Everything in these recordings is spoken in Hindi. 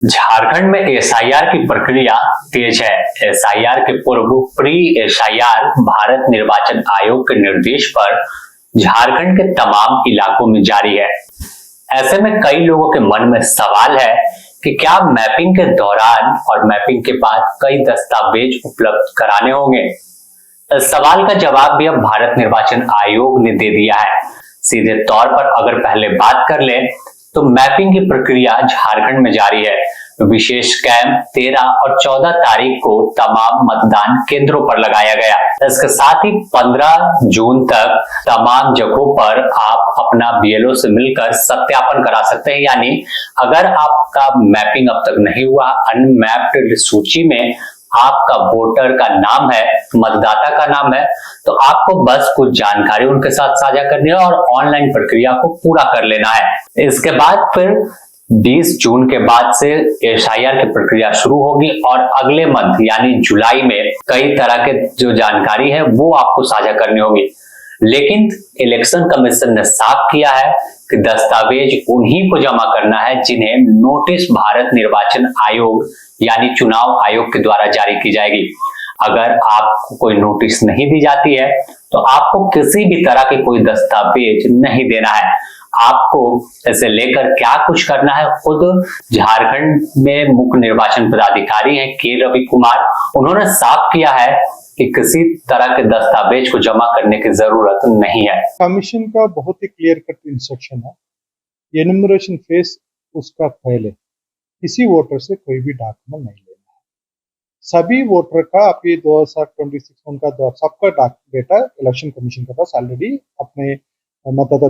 झारखंड में एसआईआर की प्रक्रिया तेज है। एसआईआर के पूर्व प्री एसआईआर भारत निर्वाचन आयोग के निर्देश पर झारखंड के तमाम इलाकों में जारी है। ऐसे में कई लोगों के मन में सवाल है कि क्या मैपिंग के दौरान और मैपिंग के बाद कई दस्तावेज उपलब्ध कराने होंगे। इस सवाल का जवाब भी अब भारत निर्वाचन आयोग ने दे दिया है। सीधे तौर पर अगर पहले बात कर लें तो मैपिंग की प्रक्रिया झारखंड में जारी है। विशेष कैंप 13 और 14 तारीख को तमाम मतदान केंद्रों पर लगाया गया। इसके साथ ही 15 जून तक तमाम जगहों पर आप अपना बीएलओ से मिलकर सत्यापन करा सकते हैं। यानी अगर आपका मैपिंग अब तक नहीं हुआ, अनमैप्ड सूची में आपका वोटर का नाम है, मतदाता का नाम है, तो आपको बस कुछ जानकारी उनके साथ साझा करनी है और ऑनलाइन प्रक्रिया को पूरा कर लेना है। इसके बाद फिर 20 जून के बाद से एसआईआर की प्रक्रिया शुरू होगी और अगले मंथ यानी जुलाई में कई तरह के जो जानकारी है वो आपको साझा करनी होगी। लेकिन इलेक्शन कमीशन ने साफ किया है कि दस्तावेज उन्हीं को जमा करना है जिन्हें नोटिस भारत निर्वाचन आयोग यानी चुनाव आयोग के द्वारा जारी की जाएगी। अगर आपको कोई नोटिस नहीं दी जाती है तो आपको किसी भी तरह के कोई दस्तावेज नहीं देना है। आपको इसे लेकर क्या कुछ करना है, खुद झारखंड में मुख्य निर्वाचन पदाधिकारी हैं के रवि कुमार, उन्होंने साफ किया है कि किसी तरह के दस्तावेज को जमा करने की जरूरत नहीं है। कमीशन का बहुत ही क्लियर कट इंस्ट्रक्शन है, एनुमरेशन फेज उसका पहले किसी वोटर से कोई भी डॉक्यूमेंट नहीं लेना है। सभी वोटर का अभी 2026 उनका सबका डेटा इलेक्शन कमीशन के पास ऑलरेडी अपने मतलब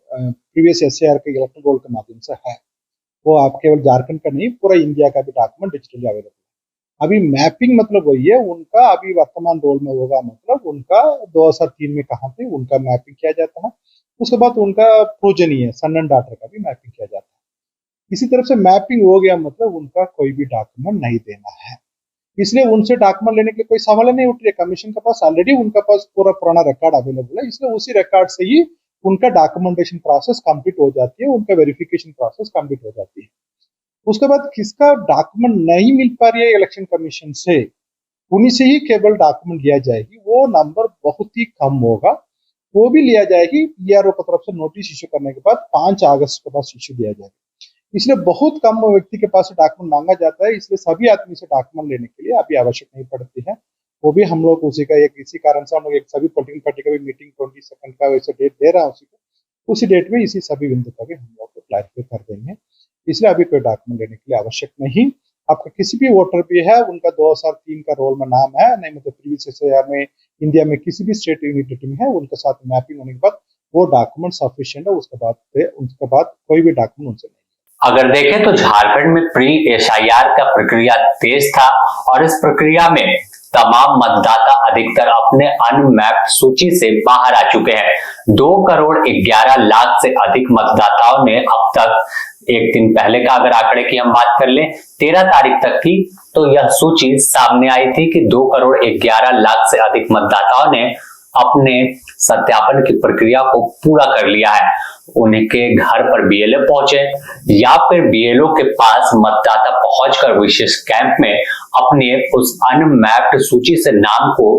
प्रीवियस एसआईआर के इलेक्टोरल रोल के माध्यम से है। वो आप केवल झारखंड का नहीं, पूरा इंडिया का भी डॉक्यूमेंट डिजिटली अवेलेबल है। अभी मैपिंग मतलब वही है, उनका अभी वर्तमान रोल में होगा, मतलब उनका 2003 में कहाँ पे उनका मैपिंग किया जाता है। उसके बाद उनका प्रोजनी है, सन एंड डॉटर का भी मैपिंग किया जाता है। इसी तरफ से मैपिंग हो गया मतलब उनका कोई भी डॉक्यूमेंट नहीं देना है, इसलिए उनसे डॉक्यूमेंट लेने के लिए कोई सवाल नहीं उठ रही है। कमीशन के पास ऑलरेडी उनका पास पूरा पुराना रिकॉर्ड अवेलेबल है, इसलिए उसी रिकॉर्ड से ही उनका डॉक्यूमेंटेशन प्रोसेस कंप्लीट हो जाती है, उनका वेरिफिकेशन प्रोसेस कंप्लीट हो जाती है। उसके बाद किसका डॉक्यूमेंट नहीं मिल पा रही है इलेक्शन कमीशन से, उन्हीं से ही केवल डॉक्यूमेंट लिया जाएगी। वो नंबर बहुत ही कम होगा, वो भी लिया जाएगी पीआरओ की तरफ से नोटिस इश्यू करने के बाद 5 अगस्त के पास इश्यू दिया जाएगा। इसलिए बहुत कम व्यक्ति के पास डॉक्यूमेंट मांगा जाता है, इसलिए सभी आदमी से डॉक्यूमेंट लेने के लिए अभी आवश्यक नहीं पड़ती है। वो भी हम लोग उसी का इसी कारण से हम लोग एक सभी पोलिटिकल पार्टी का भी मीटिंग 22 का वैसे डेट दे रहा है, उसी डेट में इसी सभी बिंदु का भी हम लोग को क्लैरिफाई कर देंगे। इसलिए अभी कोई डॉक्यूमेंट लेने के लिए आवश्यक नहीं। आपका किसी भी वोटर भी है, उनका 2003 का रोल में नाम है, नहीं मतलब प्रीवियस एसआईआर में इंडिया में किसी भी स्टेट यूनिटी में है, उनके साथ मैपिंग होने के बाद वो डॉक्यूमेंट सफिशिएंट है। उसके बाद कोई भी डॉक्यूमेंट उनसे नहीं। अगर देखें तो झारखंड में प्री एसआईआर का प्रक्रिया तेज था और इस प्रक्रिया में तमाम मतदाता अधिकतर अपने अनमैप्ड सूची से बाहर आ चुके हैं। 2 करोड़ 11 लाख से अधिक मतदाताओं ने अब तक, एक दिन पहले का अगर आंकड़े की हम बात कर लें 13 तारीख तक की, तो यह सूची सामने आई थी कि 2 करोड़ 11 लाख से अधिक मतदाताओं ने अपने सत्यापन की प्रक्रिया को पूरा कर लिया है। उनके घर पर बीएलओ पहुंचे या फिर बीएलओ के पास मतदाता पहुंचकर विशेष कैंप में अपने उस अनमैप्ड सूची से नाम को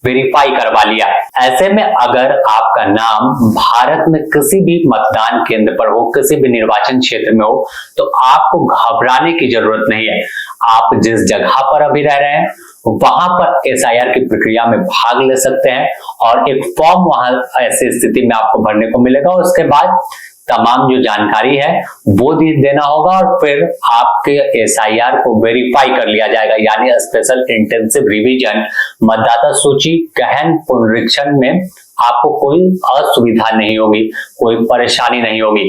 वेरीफाई करवा लिया। ऐसे में अगर आपका नाम भारत में किसी भी मतदान केंद्र पर हो, किसी भी निर्वाचन क्षेत्र में हो, तो आपको घबराने की जरूरत नहीं है। आप जिस जगह पर अभी रह रहे हैं वहां पर एसआईआर की प्रक्रिया में भाग ले सकते हैं और एक फॉर्म वहां ऐसी स्थिति में आपको भरने को मिलेगा। उसके बाद तमाम जो जानकारी है वो देना होगा और फिर आपके एसआईआर को वेरीफाई कर लिया जाएगा। यानी स्पेशल इंटेंसिव रिवीजन मतदाता सूची गहन पुनरीक्षण में आपको कोई असुविधा नहीं होगी, कोई परेशानी नहीं होगी।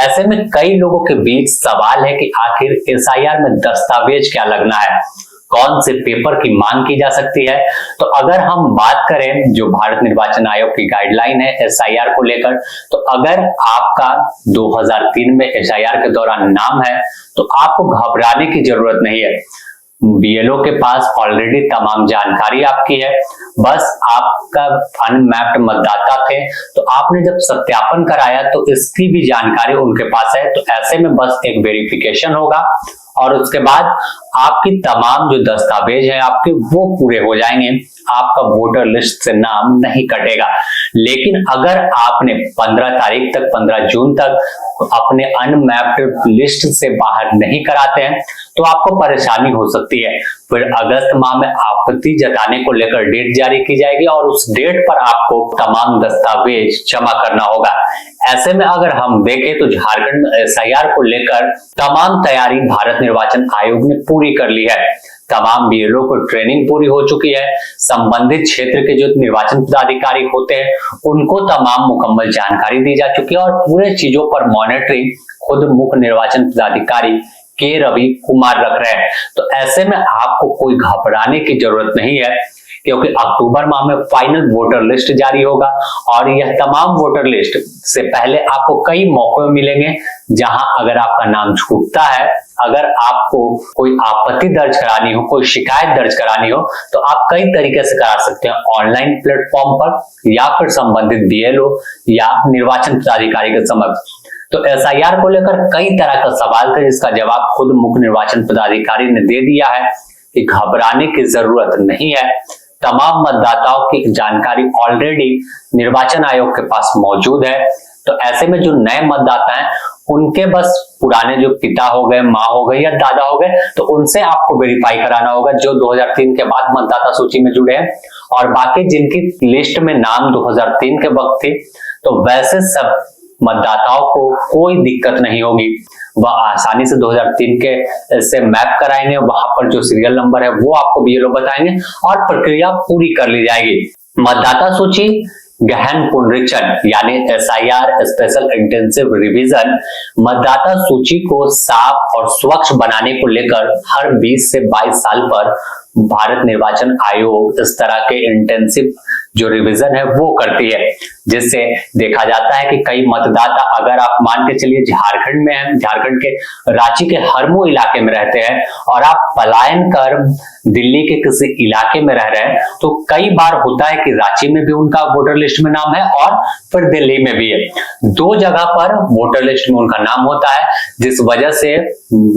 ऐसे में कई लोगों के बीच सवाल है कि आखिर एसआईआर में दस्तावेज क्या लगना है, कौन से पेपर की मांग की जा सकती है। तो अगर हम बात करें जो भारत निर्वाचन आयोग की गाइडलाइन है एसआईआर को लेकर, तो अगर आपका 2003 में एसआईआर के दौरान नाम है तो आपको घबराने की जरूरत नहीं है। बीएलओ के पास ऑलरेडी तमाम जानकारी आपकी है, बस आपका अनमैप्ड मतदाता थे तो आपने जब सत्यापन कराया तो इसकी भी जानकारी उनके पास है। तो ऐसे में बस एक वेरिफिकेशन होगा और उसके बाद आपकी तमाम जो दस्तावेज है आपके वो पूरे हो जाएंगे, आपका वोटर लिस्ट से नाम नहीं कटेगा। लेकिन अगर आपने 15 तारीख तक 15 जून तक अपने अनमैप्ड लिस्ट से बाहर नहीं कराते हैं तो आपको परेशानी हो सकती है। फिर अगस्त माह में आपत्ति जताने को लेकर डेट जारी की जाएगी और उस डेट पर आपको तमाम दस्तावेज जमा करना होगा। ऐसे में अगर हम देखें तो झारखंड में SIR को लेकर तमाम तैयारी भारत निर्वाचन आयोग ने पूरी कर ली है। तमाम BLO को ट्रेनिंग पूरी हो चुकी है। संबंधित क्षेत्र के जो निर्वाचन पदाधिकारी होते हैं उनको तमाम मुकम्मल जानकारी दी जा चुकी है और पूरे चीजों पर मॉनिटरिंग खुद मुख्य निर्वाचन पदाधिकारी के रवि कुमार रख रहे हैं। तो ऐसे में आपको कोई घबराने की जरूरत नहीं है, क्योंकि अक्टूबर माह में फाइनल वोटर लिस्ट जारी होगा और यह तमाम वोटर लिस्ट से पहले आपको कई मौके मिलेंगे जहां अगर आपका नाम छूटता है, अगर आपको कोई आपत्ति दर्ज करानी हो, कोई शिकायत दर्ज करानी हो तो आप कई तरीके से करा सकते हैं, ऑनलाइन प्लेटफॉर्म पर या फिर संबंधित BLO या निर्वाचन पदाधिकारी के समक्ष। तो SIR को लेकर कई तरह का सवाल था जिसका जवाब खुद मुख्य निर्वाचन पदाधिकारी ने दे दिया है कि घबराने की जरूरत नहीं है। तमाम मतदाताओं की जानकारी ऑलरेडी निर्वाचन आयोग के पास मौजूद है। तो ऐसे में जो नए मतदाता हैं उनके बस पुराने जो पिता हो गए, माँ हो गए या दादा हो गए तो उनसे आपको वेरीफाई कराना होगा जो 2003 के बाद मतदाता सूची में जुड़े हैं। और बाकी जिनकी लिस्ट में नाम 2003 के वक्त थी तो वैसे सब मतदाताओं को कोई दिक्कत नहीं होगी, वह आसानी से 2003 के से मैप कराएंगे। वहां पर जो सीरियल नंबर है वो आपको BLO बताएंगे और प्रक्रिया पूरी कर ली जाएगी। मतदाता सूची गहन पुनरीक्षण यानी SIR स्पेशल इंटेंसिव रिवीजन मतदाता सूची को साफ और स्वच्छ बनाने को लेकर हर 20 से 22 साल पर भारत निर्वाचन आयोग इस तरह के इंटेंसिव जो रिवीजन है वो करती है, जिससे देखा जाता है कि कई मतदाता अगर आप मान के चलिए झारखंड में हैं, झारखंड के रांची के हरमू इलाके में रहते हैं और आप पलायन कर दिल्ली के किसी इलाके में रह रहे हैं तो कई बार होता है कि रांची में भी उनका वोटर लिस्ट में नाम है और फिर दिल्ली में भी है, दो जगह पर वोटर लिस्ट में उनका नाम होता है, जिस वजह से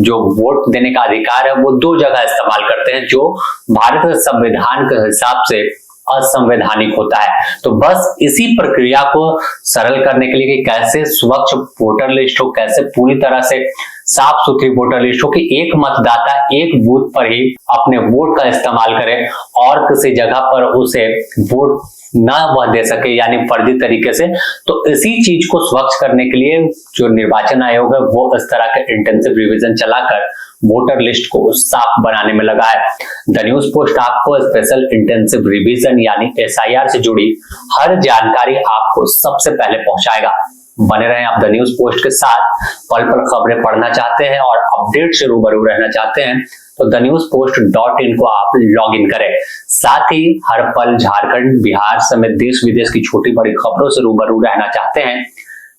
जो वोट देने का अधिकार है वो दो जगह इस्तेमाल करते हैं जो भारत संविधान के हिसाब से असंवैधानिक होता है। तो बस इसी प्रक्रिया को सरल करने के लिए कि कैसे स्वच्छ वोटर लिस्ट हो, कैसे पूरी तरह से साफ सुथरी वोटर लिस्ट हो कि एक मतदाता एक बूथ पर ही अपने वोट का इस्तेमाल करे और किसी जगह पर उसे वोट ना वह दे सके यानी फर्जी तरीके से। तो इसी चीज को स्वच्छ करने के लिए जो निर्वाचन आयोग है वो इस तरह के इंटेंसिव रिवीजन चलाकर वोटर लिस्ट को साफ बनाने में लगा है। द न्यूज पोस्ट आपको स्पेशल इंटेंसिव रिवीजन यानी SIR से जुड़ी हर जानकारी आपको सबसे पहले पहुंचाएगा। बने रहें आप द न्यूज पोस्ट के साथ। पल पल खबरें पढ़ना चाहते हैं और अपडेट से रूबरू रहना चाहते हैं तो द न्यूज post.in को आप लॉग इन करें। साथ ही हर पल झारखंड, बिहार समेत देश विदेश की छोटी बड़ी खबरों से रूबरू रहना चाहते हैं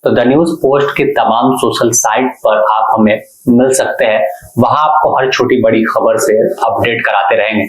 तो द न्यूज पोस्ट के तमाम सोशल साइट पर आप हमें मिल सकते हैं, वहां आपको हर छोटी बड़ी खबर से अपडेट कराते रहेंगे।